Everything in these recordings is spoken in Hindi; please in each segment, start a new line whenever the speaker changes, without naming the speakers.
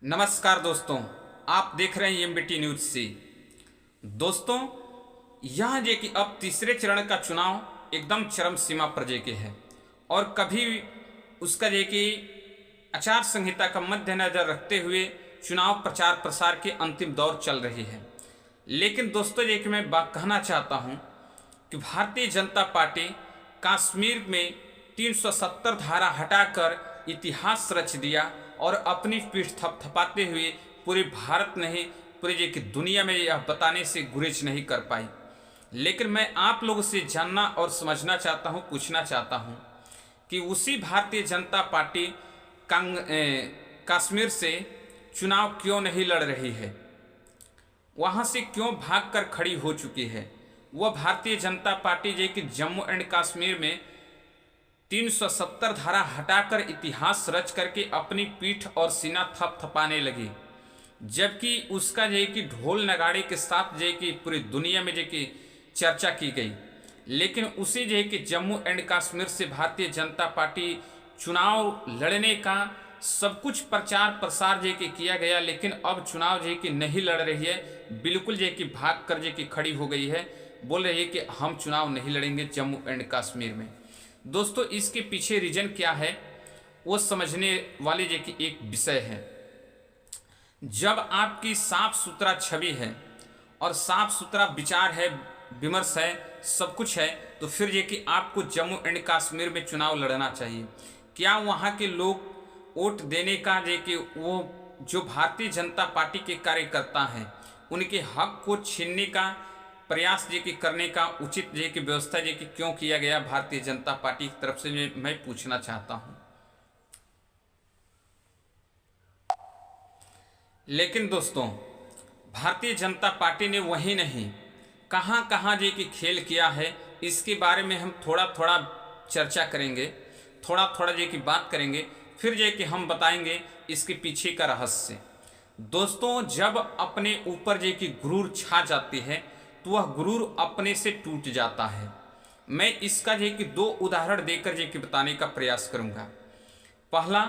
नमस्कार दोस्तों, आप देख रहे हैं एमबीटी न्यूज से। दोस्तों, यह जे कि अब तीसरे चरण का चुनाव एकदम चरम सीमा पर जे के है और कभी उसका जे कि आचार संहिता का मद्देनजर रखते हुए चुनाव प्रचार प्रसार के अंतिम दौर चल रही है। लेकिन दोस्तों, जे कि मैं बात कहना चाहता हूं कि भारतीय जनता पार्टी कश्मीर में 370 धारा हटाकर इतिहास रच दिया और अपनी पीठ थपथपाते हुए पूरे भारत नहीं पूरे जे कि दुनिया में यह बताने से गुरेज नहीं कर पाई। लेकिन मैं आप लोगों से जानना और समझना चाहता हूं, पूछना चाहता हूं कि उसी भारतीय जनता पार्टी कश्मीर से चुनाव क्यों नहीं लड़ रही है, वहां से क्यों भागकर खड़ी हो चुकी है। वह भारतीय जनता पार्टी जो कि जम्मू एंड कश्मीर में 370 धारा हटाकर इतिहास रच करके अपनी पीठ और सीना थपथपाने लगी, जबकि उसका जो कि ढोल नगाड़े के साथ जो कि पूरी दुनिया में जो कि चर्चा की गई। लेकिन उसी जो कि जम्मू एंड कश्मीर से भारतीय जनता पार्टी चुनाव लड़ने का सब कुछ प्रचार प्रसार जो कि किया गया, लेकिन अब चुनाव जो कि नहीं लड़ रही है, बिल्कुल जो कि भाग कर जो कि खड़ी हो गई है, बोल रही है कि हम चुनाव नहीं लड़ेंगे जम्मू एंड कश्मीर में। दोस्तों, इसके पीछे रीजन क्या है वो समझने वाले जो कि एक विषय है। जब आपकी साफ सुथरा छवि है और साफ सुथरा विचार है, विमर्श है, सब कुछ है, तो फिर ये कि आपको जम्मू एंड कश्मीर में चुनाव लड़ना चाहिए। क्या वहाँ के लोग वोट देने का जे कि वो जो भारतीय जनता पार्टी के कार्यकर्ता हैं उनके हक को छीनने का प्रयास जे कि करने का उचित जे कि व्यवस्था जे कि क्यों किया गया भारतीय जनता पार्टी की तरफ से मैं पूछना चाहता हूं। लेकिन दोस्तों, भारतीय जनता पार्टी ने वही नहीं कहां कहां जे कि खेल किया है, इसके बारे में हम थोड़ा थोड़ा चर्चा करेंगे, थोड़ा थोड़ा जे कि बात करेंगे, फिर जे कि हम बताएंगे इसके पीछे का रहस्य। दोस्तों, जब अपने ऊपर जे कि गुरूर छा जाती है तो वह गुरूर अपने से टूट जाता है। मैं इसका जे कि दो उदाहरण देकर जे कि बताने का प्रयास करूंगा। पहला,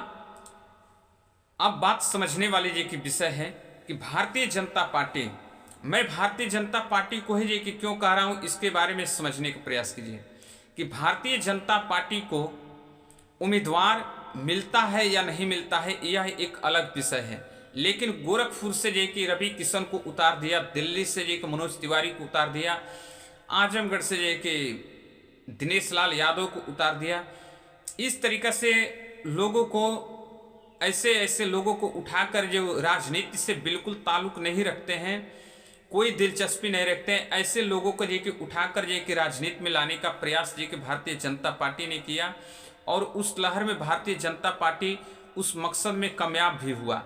अब बात समझने वाले जे कि विषय है कि भारतीय जनता पार्टी, मैं भारतीय जनता पार्टी को ही जे कि क्यों कह रहा हूं, इसके बारे में समझने का प्रयास कीजिए कि भारतीय जनता पार्टी को उम्मीदवार मिलता है या नहीं मिलता है, यह एक अलग विषय है। लेकिन गोरखपुर से जे कि रवि किशन को उतार दिया, दिल्ली से जे कि मनोज तिवारी को उतार दिया, आजमगढ़ से जे कि दिनेश लाल यादव को उतार दिया। इस तरीक़े से लोगों को ऐसे ऐसे लोगों को उठाकर जो राजनीति से बिल्कुल ताल्लुक नहीं रखते हैं, कोई दिलचस्पी नहीं रखते हैं, ऐसे लोगों को जे कि उठाकर जे कि राजनीति में लाने का प्रयास जे कि भारतीय जनता पार्टी ने किया और उस लहर में भारतीय जनता पार्टी उस मकसद में कामयाब भी हुआ।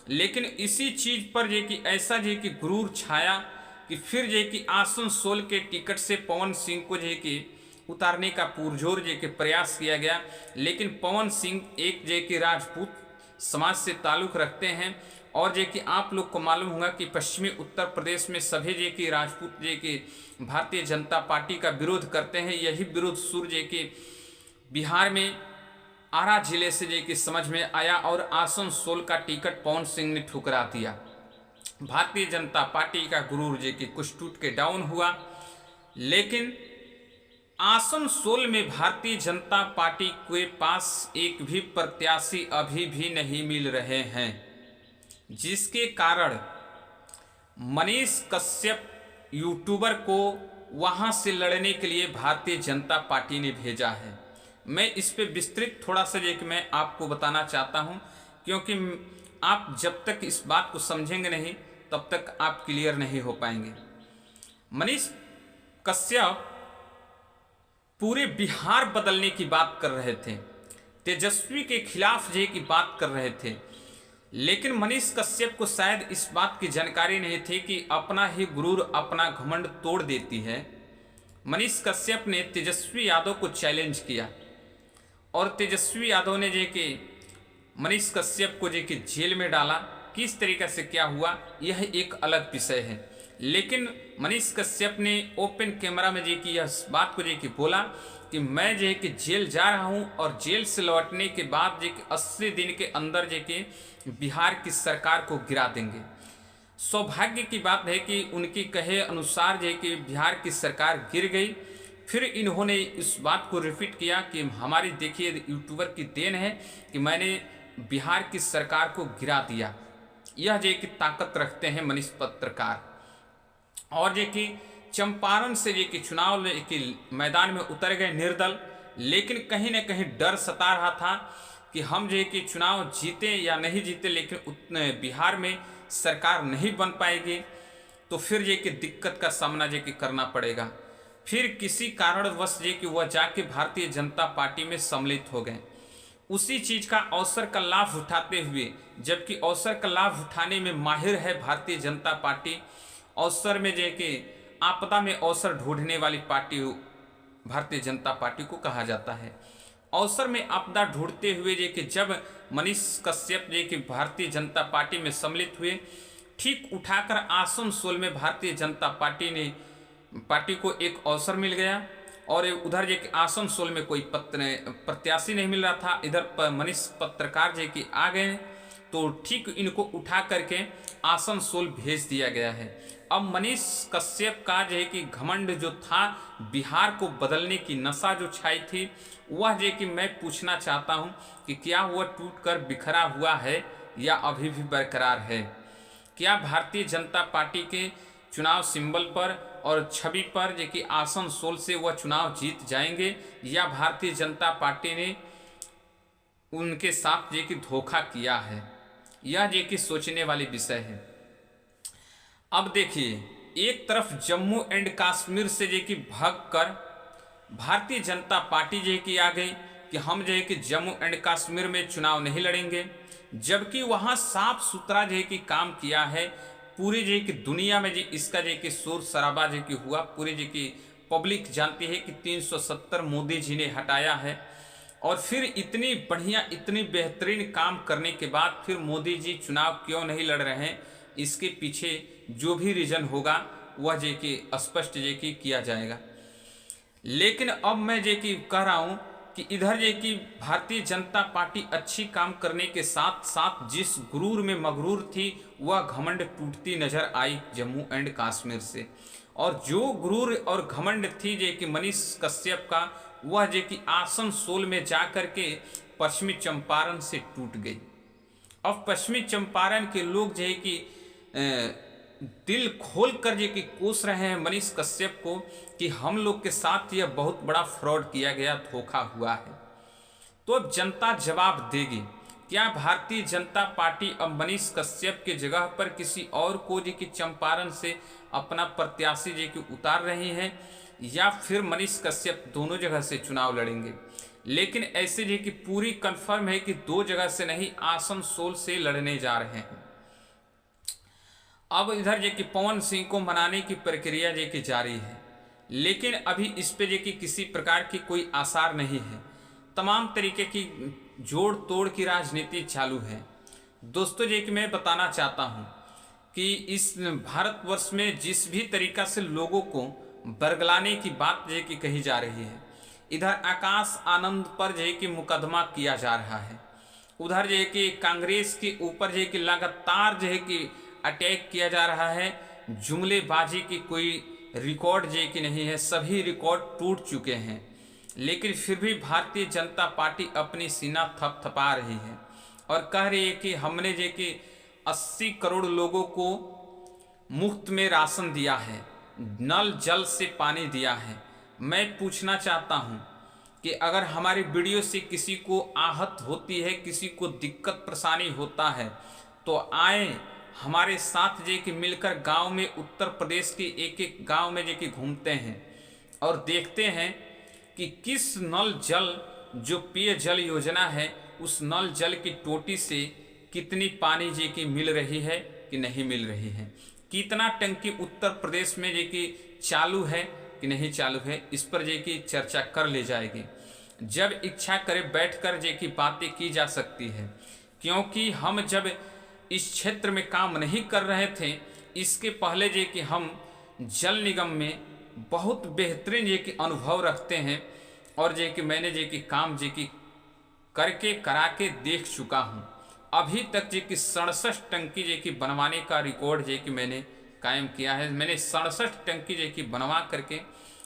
लेकिन इसी चीज़ पर जे कि ऐसा जे कि गुरूर छाया कि फिर जे कि आसनसोल के टिकट से पवन सिंह को जे कि उतारने का पुरजोर जे कि प्रयास किया गया। लेकिन पवन सिंह एक जे कि राजपूत समाज से ताल्लुक़ रखते हैं और जे कि आप लोग को मालूम होगा कि पश्चिमी उत्तर प्रदेश में सभी जे कि राजपूत जे कि भारतीय जनता पार्टी का विरोध करते हैं। यही विरोध सुर जे कि बिहार में आरा जिले से जे कि समझ में आया और आसनसोल का टिकट पवन सिंह ने ठुकरा दिया। भारतीय जनता पार्टी का गुरूर जे कि कुछ टूट के डाउन हुआ। लेकिन आसनसोल में भारतीय जनता पार्टी के पास एक भी प्रत्याशी अभी भी नहीं मिल रहे हैं, जिसके कारण मनीष कश्यप यूट्यूबर को वहां से लड़ने के लिए भारतीय जनता पार्टी ने भेजा है। मैं इस पे विस्तृत थोड़ा सा जे कि मैं आपको बताना चाहता हूं, क्योंकि आप जब तक इस बात को समझेंगे नहीं तब तक आप क्लियर नहीं हो पाएंगे। मनीष कश्यप पूरे बिहार बदलने की बात कर रहे थे, तेजस्वी के खिलाफ जे की बात कर रहे थे। लेकिन मनीष कश्यप को शायद इस बात की जानकारी नहीं थी कि अपना ही गुरूर अपना घमंड तोड़ देती है। मनीष कश्यप ने तेजस्वी यादव को चैलेंज किया और तेजस्वी यादव ने जे कि मनीष कश्यप को जे कि जेल में डाला। किस तरीके से क्या हुआ यह एक अलग विषय है। लेकिन मनीष कश्यप ने ओपन कैमरा में जे कि यह बात को जे कि बोला कि मैं जो है कि जेल जा रहा हूँ और जेल से लौटने के बाद जो कि 80 दिन के अंदर जो कि बिहार की सरकार को गिरा देंगे। सौभाग्य की बात है कि उनके कहे अनुसार जो है कि बिहार की सरकार गिर गई। फिर इन्होंने इस बात को रिपीट किया कि हमारी देखिए यूट्यूबर की देन है कि मैंने बिहार की सरकार को गिरा दिया। यह जो कि ताकत रखते हैं मनीष पत्रकार। और जो कि चंपारण से जो कि चुनाव के मैदान में उतर गए निर्दल, लेकिन कहीं न कहीं डर सता रहा था कि हम जो है कि चुनाव जीते या नहीं जीते, लेकिन बिहार में सरकार नहीं बन पाएगी तो फिर जो कि दिक्कत का सामना जो कि करना पड़ेगा। फिर किसी कारणवश जो कि वह जाके भारतीय जनता पार्टी में सम्मिलित हो गए। उसी चीज़ का अवसर का लाभ उठाते हुए, जबकि अवसर का लाभ उठाने में माहिर है भारतीय जनता पार्टी, अवसर में जो कि आपदा में अवसर ढूंढने वाली पार्टी भारतीय जनता पार्टी को कहा जाता है। अवसर में आपदा ढूंढते हुए जो कि जब मनीष कश्यप जो कि भारतीय जनता पार्टी में सम्मिलित हुए, ठीक उठाकर आसनसोल में भारतीय जनता पार्टी को एक अवसर मिल गया। और उधर जो कि आसनसोल में कोई प्रत्याशी नहीं मिल रहा था, इधर मनीष पत्रकार जो कि आ गए तो ठीक इनको उठा करके आसनसोल भेज दिया गया है। अब मनीष कश्यप का जो है कि घमंड जो था, बिहार को बदलने की नशा जो छाई थी, वह जो कि मैं पूछना चाहता हूं कि क्या वह टूटकर बिखरा हुआ है या अभी भी बरकरार है। क्या भारतीय जनता पार्टी के चुनाव सिंबल पर और छवि पर जो कि आसनसोल से वह चुनाव जीत जाएंगे, या भारतीय जनता पार्टी ने उनके साथ जो कि धोखा किया है, यह जो कि सोचने वाली विषय है। अब देखिए, एक तरफ जम्मू एंड कश्मीर से जो कि भागकर भारतीय जनता पार्टी जो कि आ गई कि हम जो है कि जम्मू एंड कश्मीर में चुनाव नहीं लड़ेंगे, जबकि वहाँ साफ सुथरा जो है कि काम किया है। पूरी जो कि दुनिया में जो इसका जो कि शोर शराबा जो कि हुआ, पूरी जो कि पब्लिक जानती है कि 370 मोदी जी ने हटाया है। और फिर इतनी बढ़िया इतनी बेहतरीन काम करने के बाद फिर मोदी जी चुनाव क्यों नहीं लड़ रहे हैं, इसके पीछे जो भी रीज़न होगा वह जो कि स्पष्ट जो कि किया जाएगा। लेकिन अब मैं जो कि कह रहा हूँ कि इधर जो कि भारतीय जनता पार्टी अच्छी काम करने के साथ साथ जिस गुरूर में मगरूर थी, वह घमंड टूटती नजर आई जम्मू एंड कश्मीर से। और जो गुरूर और घमंड थी जो कि मनीष कश्यप का, वह जो कि आसनसोल में जाकर के पश्चिमी चंपारण से टूट गई। अब पश्चिमी चंपारण के लोग जो है कि दिल खोल कर जो कि कोस रहे हैं मनीष कश्यप को कि हम लोग के साथ यह बहुत बड़ा फ्रॉड किया गया, धोखा हुआ है। तो अब जनता जवाब देगी। क्या भारतीय जनता पार्टी अब मनीष कश्यप के जगह पर किसी और को जो कि चंपारण से अपना प्रत्याशी जो कि उतार रही हैं, या फिर मनीष कश्यप दोनों जगह से चुनाव लड़ेंगे? लेकिन ऐसे जो कि पूरी कंफर्म है कि दो जगह से नहीं, आसनसोल से लड़ने जा रहे हैं। अब इधर जो कि पवन सिंह को मनाने की प्रक्रिया जो कि जारी है, लेकिन अभी इस पे जो कि किसी प्रकार की कोई आसार नहीं है। तमाम तरीके की जोड़ तोड़ की राजनीति चालू है। दोस्तों जो कि मैं बताना चाहता हूँ कि इस भारतवर्ष में जिस भी तरीका से लोगों को बरगलाने की बात जो कि कही जा रही है, इधर आकाश आनंद पर जो कि मुकदमा किया जा रहा है, उधर जो कि कांग्रेस के ऊपर जो कि लगातार जो कि अटैक किया जा रहा है। जुमलेबाजी की कोई रिकॉर्ड जो कि नहीं है, सभी रिकॉर्ड टूट चुके हैं। लेकिन फिर भी भारतीय जनता पार्टी अपनी सीना थपथपा रही है और कह रही है कि हमने जो कि 80 करोड़ लोगों को मुफ्त में राशन दिया है, नल जल से पानी दिया है। मैं पूछना चाहता हूं कि अगर हमारी वीडियो से किसी को आहत होती है, किसी को दिक्कत परेशानी होता है, तो आए हमारे साथ जो कि मिलकर गांव में, उत्तर प्रदेश के एक एक गांव में जो कि घूमते हैं और देखते हैं कि किस नल जल, जो पेय जल योजना है, उस नल जल की टोटी से कितनी पानी जो कि मिल रही है कि नहीं मिल रही है, कितना टंकी उत्तर प्रदेश में जो कि चालू है कि नहीं चालू है, इस पर जो कि चर्चा कर ली जाएगी। जब इच्छा करे बैठकर जो कि बातें की जा सकती है, क्योंकि हम जब इस क्षेत्र में काम नहीं कर रहे थे, इसके पहले जो कि हम जल निगम में बहुत बेहतरीन जो कि अनुभव रखते हैं और जे कि मैंने जे कि काम जे कि करके करा के देख चुका हूँ। अभी तक जे कि 67 टंकी जे कि बनवाने का रिकॉर्ड जे कि मैंने कायम किया है। मैंने 67 टंकी जे कि बनवा करके,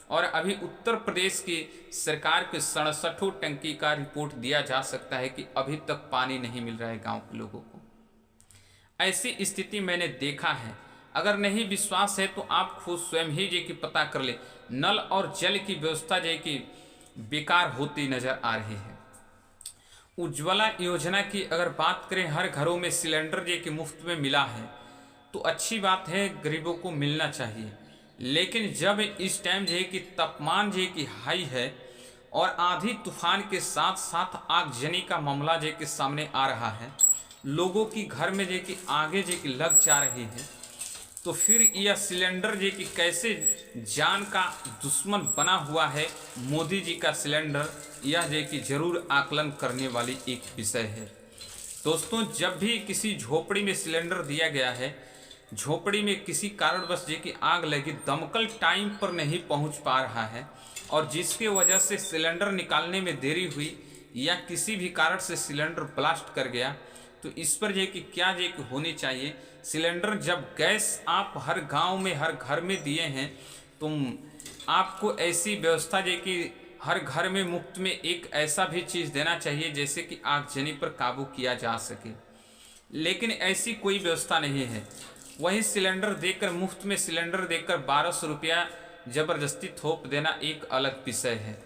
और अभी उत्तर प्रदेश की सरकार के 67 टंकी का रिपोर्ट दिया जा सकता है कि अभी तक पानी नहीं मिल रहा है गांव के लोगों को। ऐसी स्थिति मैंने देखा है। अगर नहीं विश्वास है तो आप खुद स्वयं ही जे कि पता कर ले। नल और जल की व्यवस्था जे कि बेकार होती नजर आ रही है। उज्ज्वला योजना की अगर बात करें, हर घरों में सिलेंडर जे कि मुफ्त में मिला है तो अच्छी बात है, गरीबों को मिलना चाहिए। लेकिन जब इस टाइम जो है कि तापमान जो है कि हाई है और आंधी तूफान के साथ साथ आगजनी का मामला जो कि सामने आ रहा है, लोगों की घर में जो कि आगे जो कि लग जा रही है, तो फिर यह सिलेंडर जो कि कैसे जान का दुश्मन बना हुआ है मोदी जी का सिलेंडर, यह जो कि जरूर आकलन करने वाली एक विषय है। दोस्तों, जब भी किसी झोपड़ी में सिलेंडर दिया गया है, झोपड़ी में किसी कारणवश जे कि आग लगी, दमकल टाइम पर नहीं पहुंच पा रहा है और जिसके वजह से सिलेंडर निकालने में देरी हुई या किसी भी कारण से सिलेंडर ब्लास्ट कर गया, तो इस पर जे कि क्या जे कि होनी चाहिए। सिलेंडर जब गैस आप हर गांव में हर घर में दिए हैं तो आपको ऐसी व्यवस्था जे कि हर घर में मुफ्त में एक ऐसा भी चीज़ देना चाहिए जैसे कि आगजनी पर काबू किया जा सके, लेकिन ऐसी कोई व्यवस्था नहीं है। वही सिलेंडर देकर, मुफ्त में सिलेंडर देकर 1200 रुपया ज़बरदस्ती थोप देना एक अलग विषय है।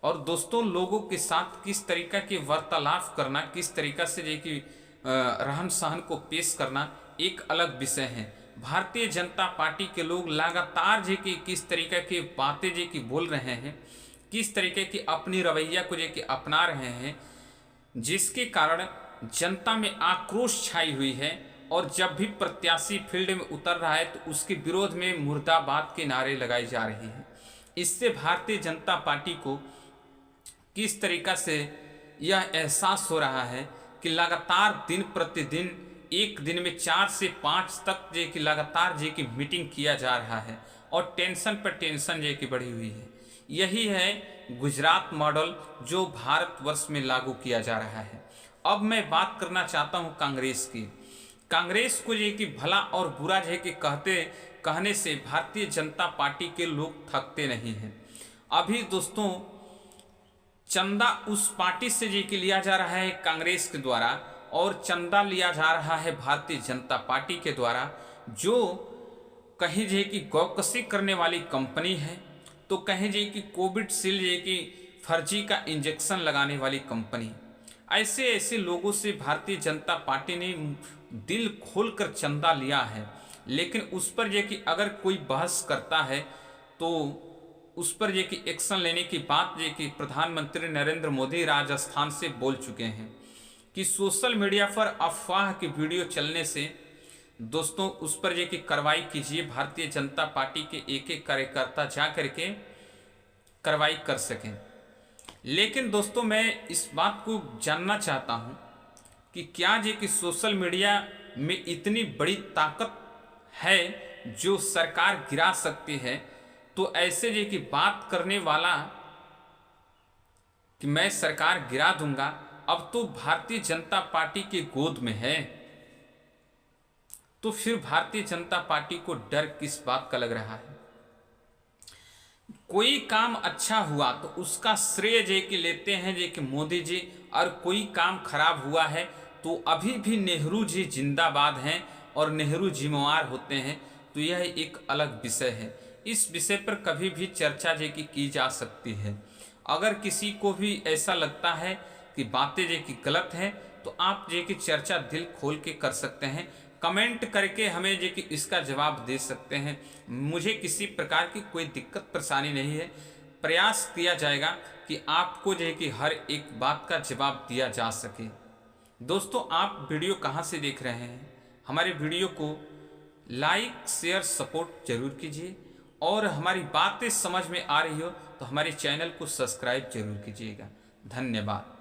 और दोस्तों, लोगों के साथ किस तरीका की वार्तालाप करना, किस तरीका से जे कि रहन सहन को पेश करना एक अलग विषय है। भारतीय जनता पार्टी के लोग लगातार जे कि किस तरीके की बातें जे कि बोल रहे हैं, किस तरीके की अपनी रवैया को जे कि अपना रहे हैं, जिसके कारण जनता में आक्रोश छाई हुई है। और जब भी प्रत्याशी फील्ड में उतर रहा है तो उसके विरोध में मुर्दाबाद के नारे लगाए जा रहे हैं। इससे भारतीय जनता पार्टी को किस तरीका से यह एहसास हो रहा है कि लगातार दिन प्रतिदिन एक दिन में 4 से 5 तक जे कि लगातार जे कि मीटिंग किया जा रहा है और टेंशन पर टेंशन जे कि बढ़ी हुई है। यही है गुजरात मॉडल जो भारतवर्ष में लागू किया जा रहा है। अब मैं बात करना चाहता हूं कांग्रेस की। कांग्रेस को ये कि भला और बुरा जो है कि कहने से भारतीय जनता पार्टी के लोग थकते नहीं हैं। अभी दोस्तों, चंदा उस पार्टी से जे कि लिया जा रहा है कांग्रेस के द्वारा, और चंदा लिया जा रहा है भारतीय जनता पार्टी के द्वारा, जो कहीं जे कि गौकसी करने वाली कंपनी है, तो कहीं जे कि कोविशील्ड जे कि फर्जी का इंजेक्शन लगाने वाली कंपनी। ऐसे ऐसे लोगों से भारतीय जनता पार्टी ने दिल खोलकर चंदा लिया है, लेकिन उस पर जे कि अगर कोई बहस करता है तो उस पर जे कि एक्शन लेने की बात जे कि प्रधानमंत्री नरेंद्र मोदी राजस्थान से बोल चुके हैं कि सोशल मीडिया पर अफवाह की वीडियो चलने से दोस्तों उस पर जे कि कार्रवाई कीजिए। भारतीय जनता पार्टी के एक एक कार्यकर्ता जा करके कार्रवाई कर सकें। लेकिन दोस्तों, मैं इस बात को जानना चाहता हूं कि क्या जे कि सोशल मीडिया में इतनी बड़ी ताकत है जो सरकार गिरा सकती है, तो ऐसे जे कि बात करने वाला कि मैं सरकार गिरा दूंगा, अब तो भारतीय जनता पार्टी के गोद में है, तो फिर भारतीय जनता पार्टी को डर किस बात का लग रहा है। कोई काम अच्छा हुआ तो उसका श्रेय जे कि लेते हैं जे कि मोदी जी, और कोई काम खराब हुआ है तो अभी भी नेहरू जी जिंदाबाद हैं और नेहरू जिम्मेवार होते हैं। तो यह एक अलग विषय है। इस विषय पर कभी भी चर्चा जे कि की जा सकती है। अगर किसी को भी ऐसा लगता है कि बातें जे कि गलत हैं, तो आप जे कि चर्चा दिल खोल के कर सकते हैं, कमेंट करके हमें जे कि इसका जवाब दे सकते हैं। मुझे किसी प्रकार की कोई दिक्कत परेशानी नहीं है। प्रयास किया जाएगा कि आपको जे कि हर एक बात का जवाब दिया जा सके। दोस्तों, आप वीडियो कहाँ से देख रहे हैं? हमारे वीडियो को लाइक शेयर सपोर्ट जरूर कीजिए, और हमारी बातें समझ में आ रही हो तो हमारे चैनल को सब्सक्राइब जरूर कीजिएगा। धन्यवाद।